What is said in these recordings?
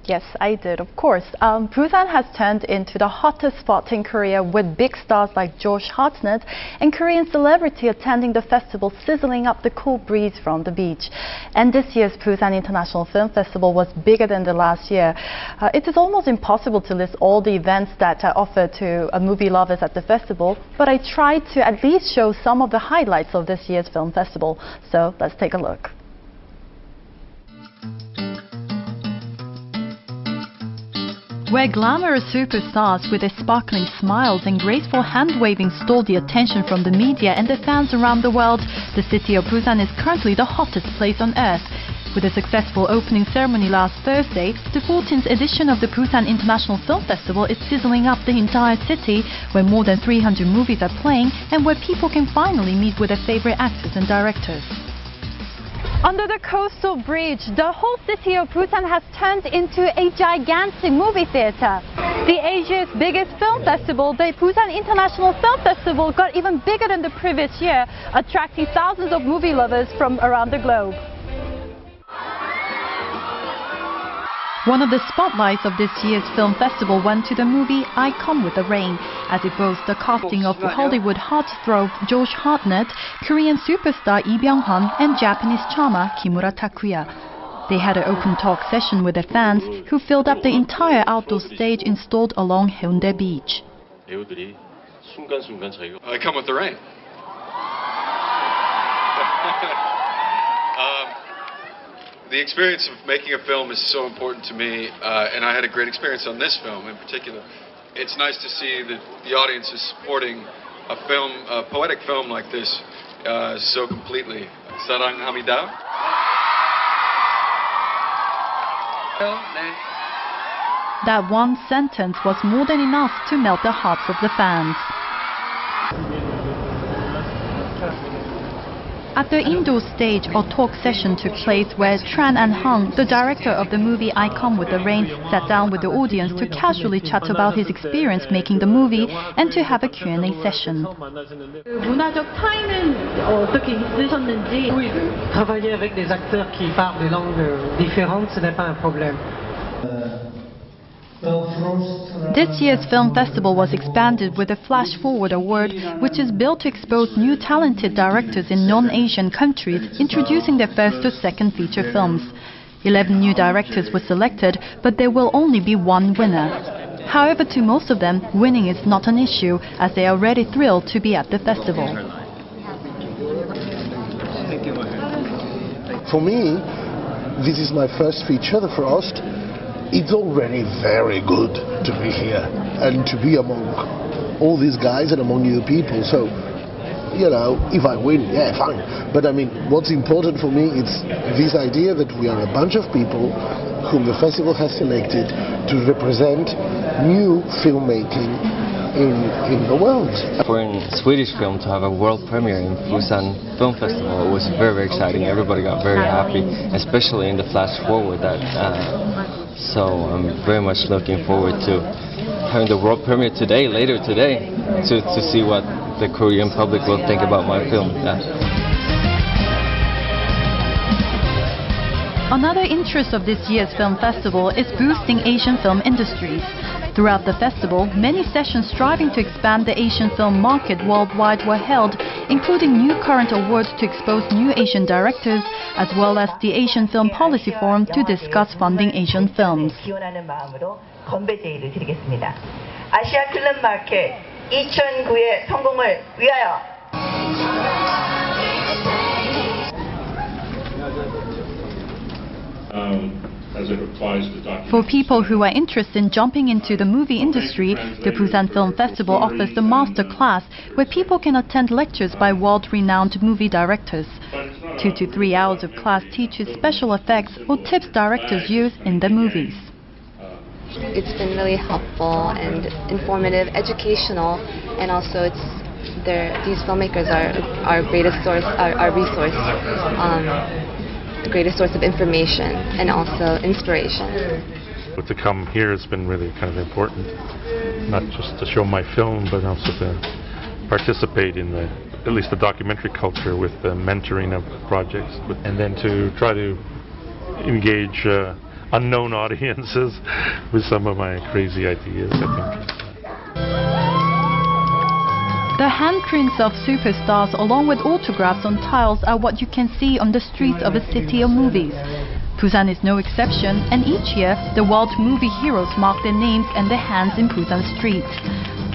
Yes, I did, of course. Busan has turned into the hottest spot in Korea with big stars like Josh Hartnett and Korean celebrity attending the festival, sizzling up the cool breeze from the beach. And this year's Busan International Film Festival was bigger than the last year. It is almost impossible to list all the events that are offered to movie lovers at the festival, but I tried to at least show some of the highlights of this year's film festival. So let's take a look. Where glamorous superstars with their sparkling smiles and graceful hand-waving stole the attention from the media and their fans around the world, the city of Busan is currently the hottest place on earth. With a successful opening ceremony last Thursday, the 14th edition of the Busan International Film Festival is sizzling up the entire city, where more than 300 movies are playing and where people can finally meet with their favorite actors and directors. Under the coastal bridge, the whole city of Busan has turned into a gigantic movie theater. The Asia's biggest film festival, the Busan International Film Festival, got even bigger than the previous year, attracting thousands of movie lovers from around the globe. One of the spotlights of this year's film festival went to the movie I Come With the Rain, as it boasts the casting of Hollywood heartthrob Josh Hartnett, Korean superstar Lee Byung-hun, and Japanese charmer Kimura Takuya. They had an open talk session with their fans, who filled up the entire outdoor stage installed along Haeundae Beach. I Come With the Rain. The experience of making a film is so important to me, and I had a great experience on this film in particular. It's nice to see that the audience is supporting a poetic film like this so completely. 사랑합니다. That one sentence was more than enough to melt the hearts of the fans. At the indoor stage, a talk session took place where Tran Han, the director of the movie I Come With the Rain, sat down with the audience to casually chat about his experience making the movie and to have a Q&A session. 문화적 차이는 어떻게 있으셨는지. Travailler avec des acteurs qui parlent des langues différentes, ce n'est pas un problème. This year's film festival was expanded with a Flash Forward Award, which is built to expose new talented directors in non-Asian countries, introducing their first or second feature films. 11 new directors were selected, but there will only be one winner. However, to most of them, winning is not an issue, as they are already thrilled to be at the festival. For me, this is my first feature, The Frost. It's already very good to be here and to be among all these guys and among you people. So, you know, if I win, yeah, fine. But I mean, what's important for me is this idea that we are a bunch of people whom the festival has selected to represent new filmmaking in the world. For a Swedish film to have a world premiere in Busan Film Festival, it was very, very exciting. Everybody got very happy, especially in the Flash Forward. So I'm very much looking forward to having the world premiere later today, to see what the Korean public will think about my film. Another interest of this year's film festival is boosting Asian film industries. Throughout the festival, many sessions striving to expand the Asian film market worldwide were held, including new current awards to expose new Asian directors, as well as the Asian Film Policy Forum to discuss funding Asian films. 아시아 필름 마켓 2009의 성공을 위하여. For people who are interested in jumping into the movie industry, the Busan Film Festival offers the master class, where people can attend lectures by world-renowned movie directors. 2 to 3 hours of class teaches special effects or tips directors use in their movies. It's been really helpful and informative, educational, and also these filmmakers are our greatest source, our resource. The greatest source of information and also inspiration. To come here has been really kind of important, not just to show my film, but also to participate in at least the documentary culture with the mentoring of projects, and then to try to engage unknown audiences with some of my crazy ideas, I think. The handprints of superstars along with autographs on tiles are what you can see on the streets of a city of movies. Busan is no exception, and each year the world movie heroes mark their names and their hands in Busan streets.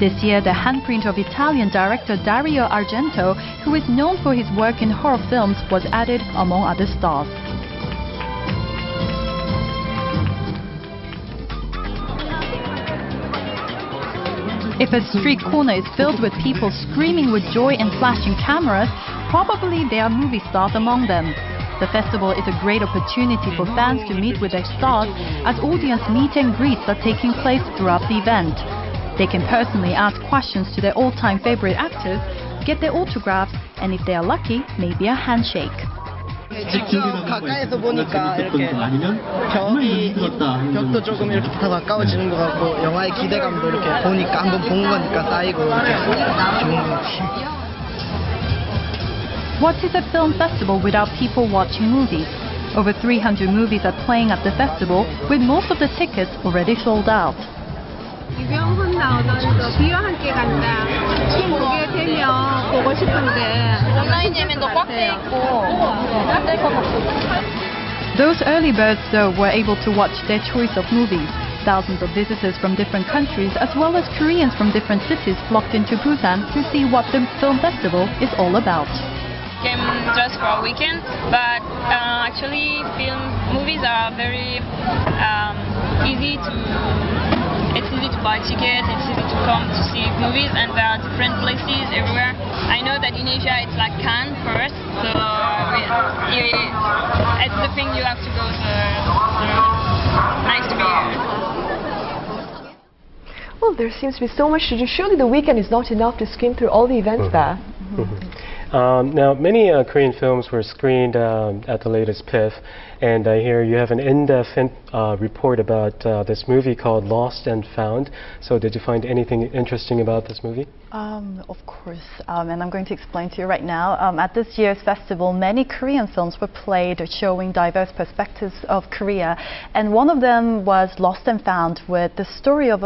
This year the handprint of Italian director Dario Argento, who is known for his work in horror films, was added among other stars. If a street corner is filled with people screaming with joy and flashing cameras, probably there are movie stars among them. The festival is a great opportunity for fans to meet with their stars, as audience meet and greets are taking place throughout the event. They can personally ask questions to their all-time favorite actors, get their autographs, and if they are lucky, maybe a handshake. 직접 가까이서 보니까 이렇게 벽도 조금 이렇게 더 가까워지는 것 같고 영화의 기대감도 이렇게 보니까 한번 본 거니까 쌓이고 이렇게 좋은 것 같아요. What is a film festival without people watching movies? Over 300 movies are playing at the festival, with most of the tickets already sold out. 유병훈 나오던 거 비와 함께 간다. 보게 되면 보고 싶은데 온라인 예매도 꽉 돼 있고 꽉될 것 같아요. Those early birds, though, were able to watch their choice of movies. Thousands of visitors from different countries, as well as Koreans from different cities, flocked into Busan to see what the film festival is all about. Came just for a weekend, but actually movies are very easy to. It's easy to buy tickets, it's easy to come to see movies, and there are different places everywhere. I know that in Asia it's like Cannes first, so it's the thing you have to go, so nice to be here. Well, there seems to be so much to do. Surely the weekend is not enough to skim through all the events there. Now, many Korean films were screened at the latest PIF, and I hear you have an in-depth report about this movie called Lost and Found. So did you find anything interesting about this movie? Of course, and I'm going to explain to you right now. At this year's festival, many Korean films were played showing diverse perspectives of Korea, and one of them was Lost and Found, with the story of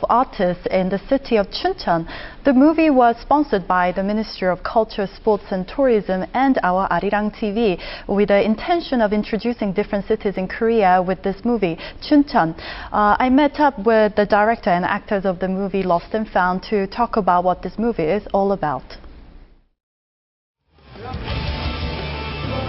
artists in the city of Chuncheon. The movie was sponsored by the Ministry of Culture, Sports and Tourism and our Arirang TV, with the intention of introducing different cities in Korea with this movie, Chuncheon. I met up with the director and actors of the movie Lost and Found to talk about what this movie is all about.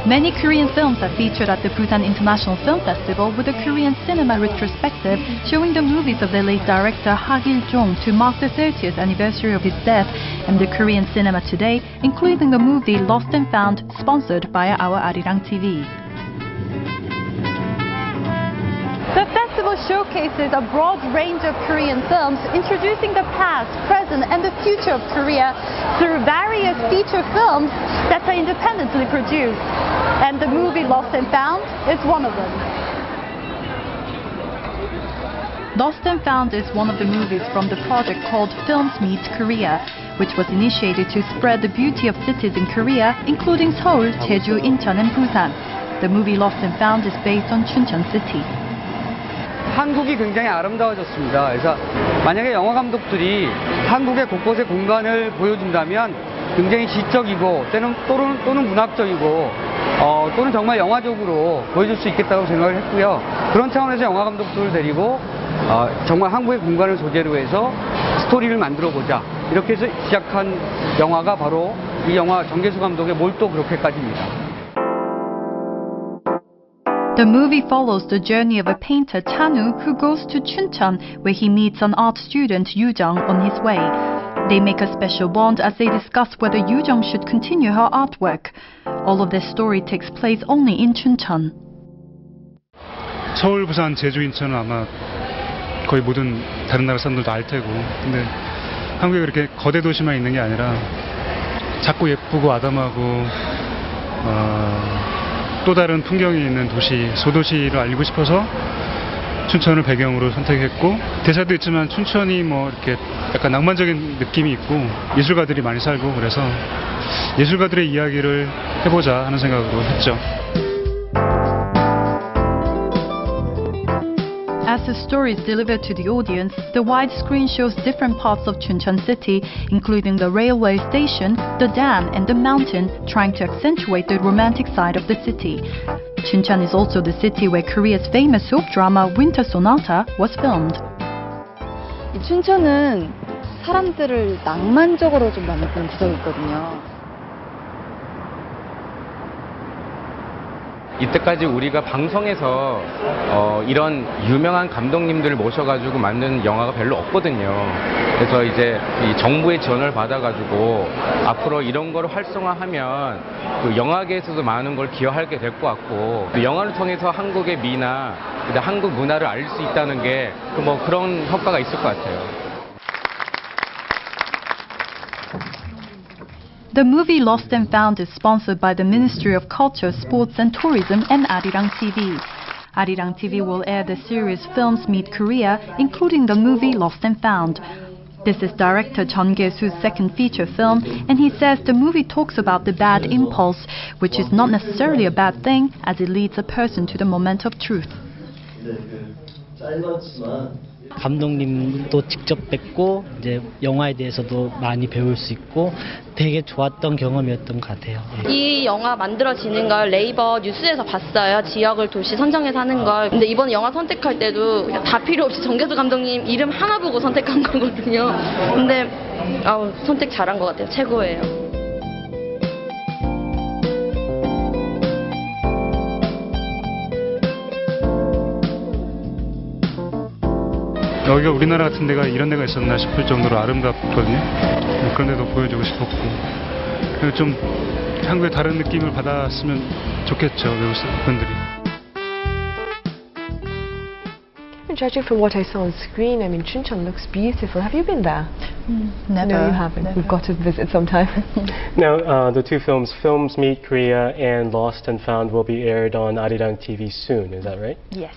Many Korean films are featured at the Busan International Film Festival, with a Korean cinema retrospective showing the movies of the late director Ha Il-jong to mark the 30th anniversary of his death, and the Korean cinema today, including the movie Lost and Found, sponsored by our Arirang TV. The festival showcases a broad range of Korean films, introducing the past, present and the future of Korea through various feature films that are independently produced. And the movie Lost and Found is one of them. Lost and Found is one of the movies from the project called Films Meets Korea, which was initiated to spread the beauty of cities in Korea, including Seoul, Jeju, Incheon and Busan. The movie Lost and Found is based on Chuncheon City. 한국이 굉장히 아름다워졌습니다. 그래서 만약에 영화 감독들이 한국의 곳곳의 공간을 보여준다면 굉장히 시적이고 또는 문학적이고 또는 정말 영화적으로 보여줄 수 있겠다고 생각을 했고요. 그런 차원에서 영화 감독들을 데리고 정말 한국의 공간을 소재로 해서 스토리를 만들어보자, 이렇게 해서 시작한 영화가 바로 이 영화 정계수 감독의 몰도 그렇게까지입니다. The movie follows the journey of a painter, Chanu, who goes to Chuncheon, where he meets an art student, Yoo-jung, on his way. They make a special bond as they discuss whether Yoo-jung should continue her artwork. All of this story takes place only in Chuncheon. 서울, 부산, 제주, 인천은 아마 거의 모든 다른 나라 사람들도 알 테고, 근데 한국에 그렇게 거대 도시만 있는 게 아니라 작고 예쁘고 아담하고 또 다른 풍경이 있는 도시, 소도시를 알리고 싶어서 춘천을 배경으로 선택했고, 대사도 있지만 춘천이 뭐 이렇게 약간 낭만적인 느낌이 있고 예술가들이 많이 살고, 그래서 예술가들의 이야기를 해보자 하는 생각으로 했죠. immersive stories delivered to the audience, the widescreen shows different parts of Chuncheon City, including the railway station, the dam, and the mountain, trying to accentuate the romantic side of the city. Chuncheon is also the city where Korea's famous soap drama Winter Sonata was filmed. 이 춘천은 사람들을 낭만적으로 좀 만든 지역이 있거든요. 이때까지 우리가 방송에서 이런 유명한 감독님들을 모셔가지고 만든 영화가 별로 없거든요. 그래서 이제 이 정부의 지원을 받아가지고 앞으로 이런 거를 활성화하면 그 영화계에서도 많은 걸 기여하게 될 것 같고, 또 영화를 통해서 한국의 미나 한국 문화를 알 수 있다는 게 뭐 그런 효과가 있을 것 같아요. The movie Lost and Found is sponsored by the Ministry of Culture, Sports and Tourism and Arirang TV. Arirang TV will air the series Films Meet Korea, including the movie Lost and Found. This is director Chun Ge-soo's second feature film, and he says the movie talks about the bad impulse, which is not necessarily a bad thing, as it leads a person to the moment of truth. 감독님도 직접 뵙고 이제 영화에 대해서도 많이 배울 수 있고 되게 좋았던 경험이었던 것 같아요. 이 영화 만들어지는 걸 네이버 뉴스에서 봤어요. 지역을 도시 선정해서 하는 걸. 근데 이번 영화 선택할 때도 다 필요 없이 정계수 감독님 이름 하나 보고 선택한 거거든요. 근데 선택 잘한 것 같아요. 최고예요. 여기가 우리나라 같은 데가 이런 데가 있었나 싶을 정도로 아름답거든요. 그런 데도 보여주고 싶었고, 그리고 좀 한국의 다른 느낌을 받았으면 좋겠죠, 외국 분들이. Judging from what I saw on screen, I mean, Chuncheon looks beautiful. Have you been there? Never. No, you haven't. Never. We've got to visit sometime. Now, the two films, Films Meet Korea and Lost and Found, will be aired on Arirang TV soon. Is that right? Yes.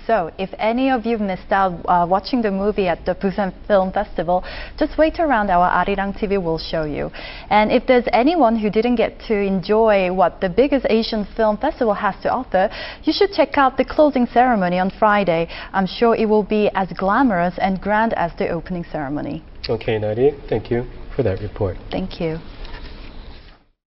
So if any of you missed out watching the movie at the Busan Film Festival, just wait around, our Arirang TV will show you. And if there's anyone who didn't get to enjoy what the biggest Asian film festival has to offer, you should check out the closing ceremony on Friday. I'm sure it will be as glamorous and grand as the opening ceremony. Okay, Nadi, thank you for that report. Thank you.